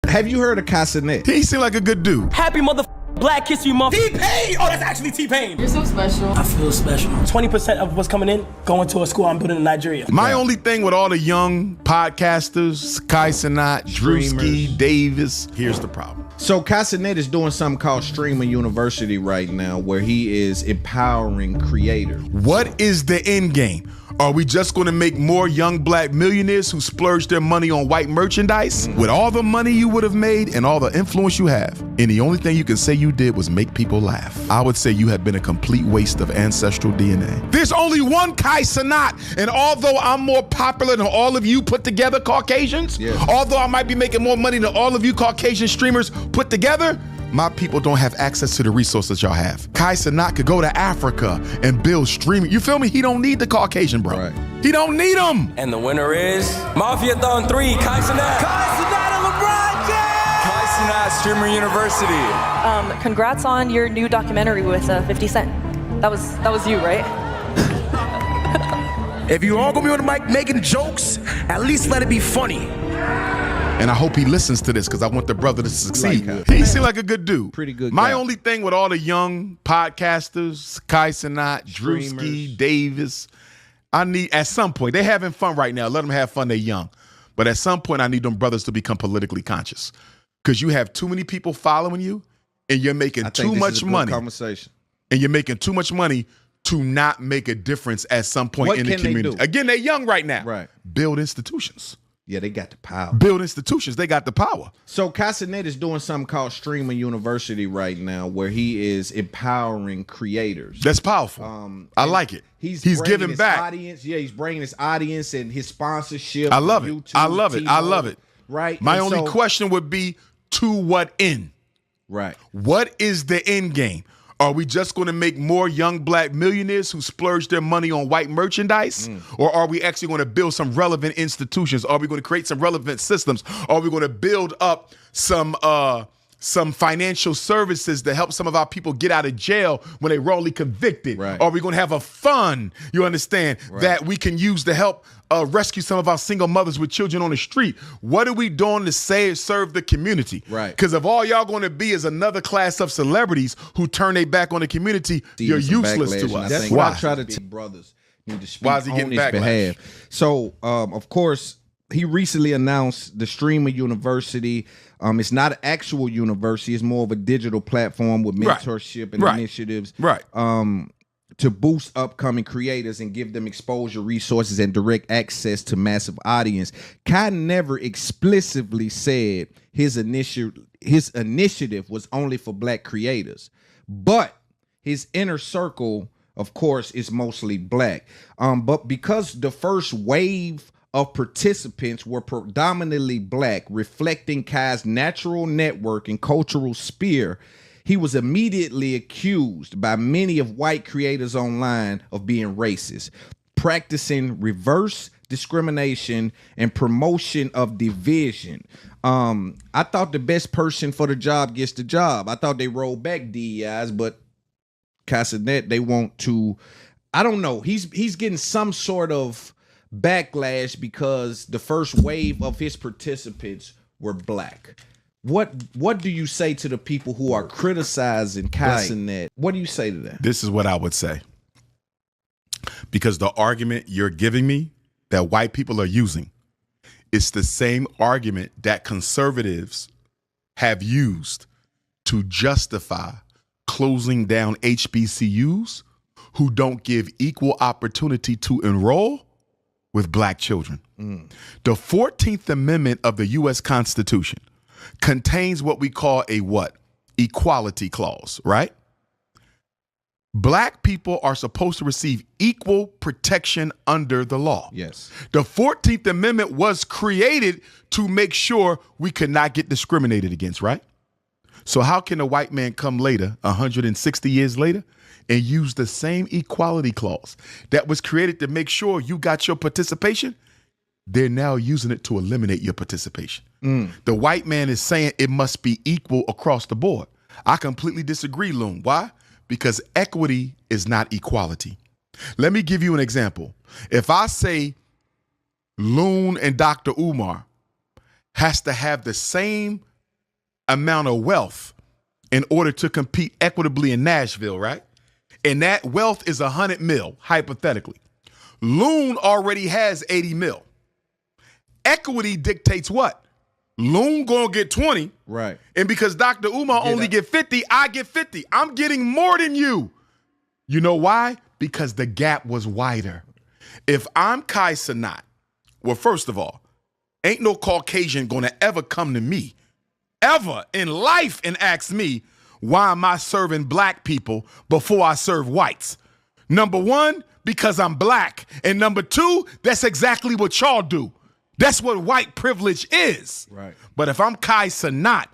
Have you heard of Kai Cenat? He seemed like a good dude. Happy Black History Month. T-Pain! Oh, that's actually T-Pain. You're so special. I feel special. 20% of what's coming in going to a school I'm building in Nigeria. My only thing with all the young podcasters, Kai Cenat, Drewski, Davis, here's the problem. So Kai Cenat is doing something called Streaming University right now, where he is empowering creators. What is the end game? Are we just going to make more young black millionaires who splurge their money on white merchandise? With all the money you would have made and all the influence you have, and the only thing you can say you did was make people laugh, I would say you have been a complete waste of ancestral DNA. There's only one Kai Cenat, and although I'm more popular than all of you put together Caucasians, although I might be making more money than all of you Caucasian streamers put together, my people don't have access to the resources y'all have. Kai Cenat could go to Africa and build streaming. You feel me? He don't need the Caucasian, bro. Right. He don't need them. And the winner is Mafia Thon 3, Kai Cenat. Kai Cenat and LeBron James! Kai Cenat, Streamer University. Congrats on your new documentary with 50 Cent. That was you, right? If you all gonna be on the mic making jokes, at least let it be funny. And I hope he listens to this because I want the brother to succeed. He seemed like a good dude. Pretty good My guy. only thing with all the young podcasters, Kai Cenat, Drewski, Davis, I need, at some point, they're having fun right now. Let them have fun, they're young. But at some point, I need them brothers to become politically conscious. Because you have too many people following you and you're making too much money. Conversation. And you're making too much money to not make a difference at some point in the community. Again, they're young right now. Right. Build institutions. Yeah, they got the power. Build institutions. They got the power. So Kai Cenat is doing something called Streaming University right now, where he is empowering creators. That's powerful. I like it. He's giving back. Audience, he's bringing his audience and his sponsorship. I love it. YouTube, I love it. I love it. Right. My only question would be, to what end? Right. What is the end game? Are we just going to make more young black millionaires who splurge their money on white merchandise? Or are we actually going to build some relevant institutions? Are we going to create some relevant systems? Are we going to build up some financial services to help some of our people get out of jail when they're wrongly convicted? Right. Are we going to have a fund, you understand, that we can use to help rescue some of our single mothers with children on the street? What are we doing to serve the community? Right. Because if all y'all going to be is another class of celebrities who turn their back on the community, you're useless to us. That's why I try to tell brothers need to speak Why is he on getting his backlash? behalf. So, of course, he recently announced the Streamer University. It's not an actual university. It's more of a digital platform with mentorship and initiatives. Right. To boost upcoming creators and give them exposure, resources, and direct access to massive audience. Kai never explicitly said his initiative was only for black creators, but his inner circle, of course, is mostly black. But because the first wave of participants were predominantly black, reflecting Kai's natural network and cultural sphere, he was immediately accused by many of white creators online of being racist, practicing reverse discrimination and promotion of division. I thought the best person for the job gets the job. I thought they rolled back DEIs, but Kai Cenat, they want to, I don't know. He's getting some sort of backlash because the first wave of his participants were black. What do you say to the people who are criticizing Kai Cenat? What do you say to them? This is what I would say. Because the argument you're giving me that white people are using, it's the same argument that conservatives have used to justify closing down HBCUs who don't give equal opportunity to enroll with black children. The 14th Amendment of the U.S. Constitution contains what we call a what? Equality clause, right? Black people are supposed to receive equal protection under the law. Yes. The 14th Amendment was created to make sure we could not get discriminated against, right? So how can a white man come later, 160 years later, and use the same equality clause that was created to make sure you got your participation? They're now using it to eliminate your participation. The white man is saying it must be equal across the board. I completely disagree, Loon. Why? Because equity is not equality. Let me give you an example. If I say Loon and Dr. Umar has to have the same amount of wealth in order to compete equitably in Nashville, right? And that wealth is 100 mil, hypothetically. Loon already has 80 mil. Equity dictates what? Loon gonna get 20. Right. And because Dr. Umar only get 50, I get 50. I'm getting more than you. You know why? Because the gap was wider. If I'm Kai Cenat, well, first of all, ain't no Caucasian gonna ever come to me, ever in life, and ask me, why am I serving black people before I serve whites? Number one, because I'm black. And number two, that's exactly what y'all do. That's what white privilege is. Right. But if I'm Kai Cenat,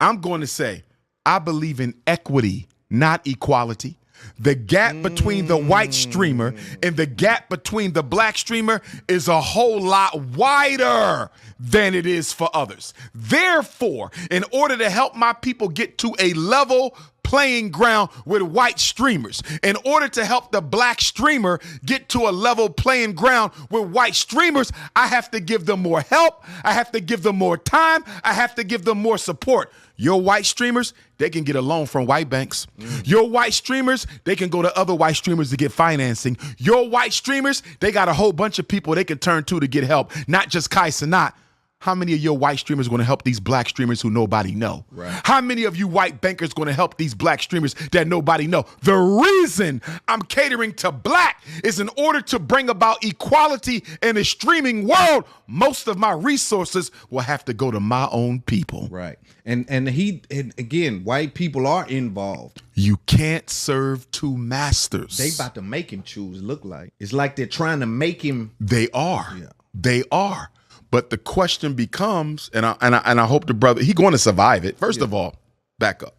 I'm going to say, I believe in equity, not equality. The gap between the white streamer and the gap between the black streamer is a whole lot wider than it is for others. Therefore, in order to help my people get to a level playing ground with white streamers, in order to help the black streamer get to a level playing ground with white streamers, I have to give them more help. I have to give them more time. I have to give them more support. Your white streamers, they can get a loan from white banks. Your white streamers, they can go to other white streamers to get financing. Your white streamers, they got a whole bunch of people they can turn to get help, not just Kai Cenat. How many of your white streamers going to help these black streamers who nobody know? Right. How many of you white bankers going to help these black streamers that nobody know? The reason I'm catering to black is in order to bring about equality in the streaming world, most of my resources will have to go to my own people. Right. And again, white people are involved. You can't serve two masters. They about to make him choose, look like. It's like they're trying to make him. They are. Yeah. They are. But the question becomes, and I hope the brother, he's going to survive it. First of all, back up.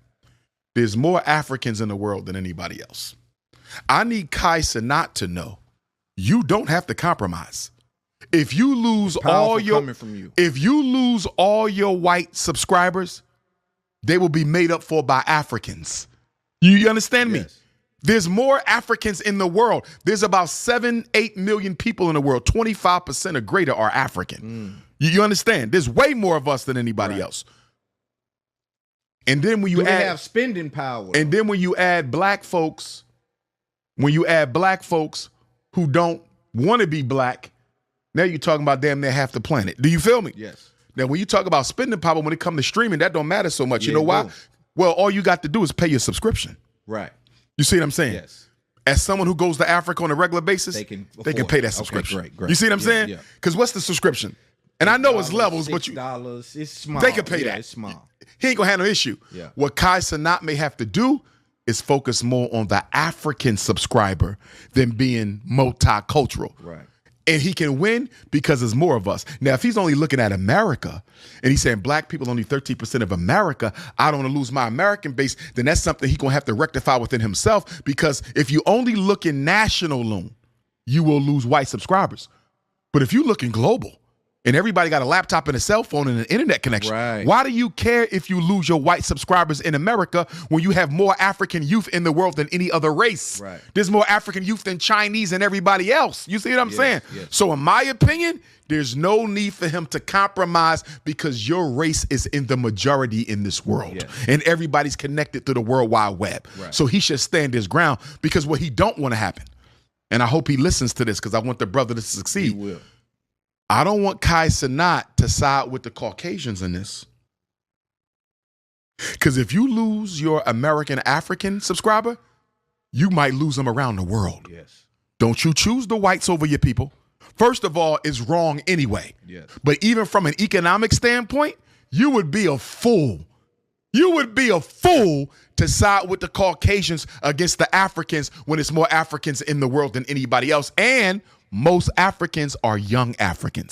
There's more Africans in the world than anybody else. I need Kai Cenat to know you don't have to compromise. If you lose all your coming from you. If you lose all your white subscribers, they will be made up for by Africans. You understand me? Yes. There's more Africans in the world. There's about 7-8 million people in the world. 25% or greater are African. You understand? There's way more of us than anybody else. And then when you have spending power. and then when you add black folks, who don't want to be black, now you're talking about damn near half the planet. Do you feel me? Yes. Now, when you talk about spending power, when it comes to streaming, that don't matter so much. Yeah, you know why? it don't. Well, all you got to do is pay your subscription. Right. You see what I'm saying? Yes. As someone who goes to Africa on a regular basis, They can pay afford that it. subscription. Okay, great. You see what I'm saying? Yeah. Because what's the subscription? And I know it's levels, but $6, it's small. they can pay that. It's small. He ain't gonna have no issue. Yeah. What Kai Cenat may have to do is focus more on the African subscriber than being multicultural. Right. And he can win because there's more of us. Now, if he's only looking at America and he's saying black people only 13% of America, I don't want to lose my American base, then that's something he's going to have to rectify within himself, because if you only look in national loan, you will lose white subscribers. But if you look in global and everybody got a laptop and a cell phone and an internet connection, Right. why do you care if you lose your white subscribers in America when you have more African youth in the world than any other race? Right. There's more African youth than Chinese and everybody else. You see what I'm saying? Yes. So in my opinion, there's no need for him to compromise, because your race is in the majority in this world. Yes. And everybody's connected through the World Wide Web. Right. So he should stand his ground, because what he don't want to happen, and I hope he listens to this because I want the brother to succeed. He will. I don't want Kai Cenat to side with the Caucasians in this. Because if you lose your American African subscriber, you might lose them around the world. Yes. Don't you choose the whites over your people. First of all, it's wrong anyway. Yes. But even from an economic standpoint, you would be a fool. You would be a fool to side with the Caucasians against the Africans when it's more Africans in the world than anybody else. And most Africans are young Africans.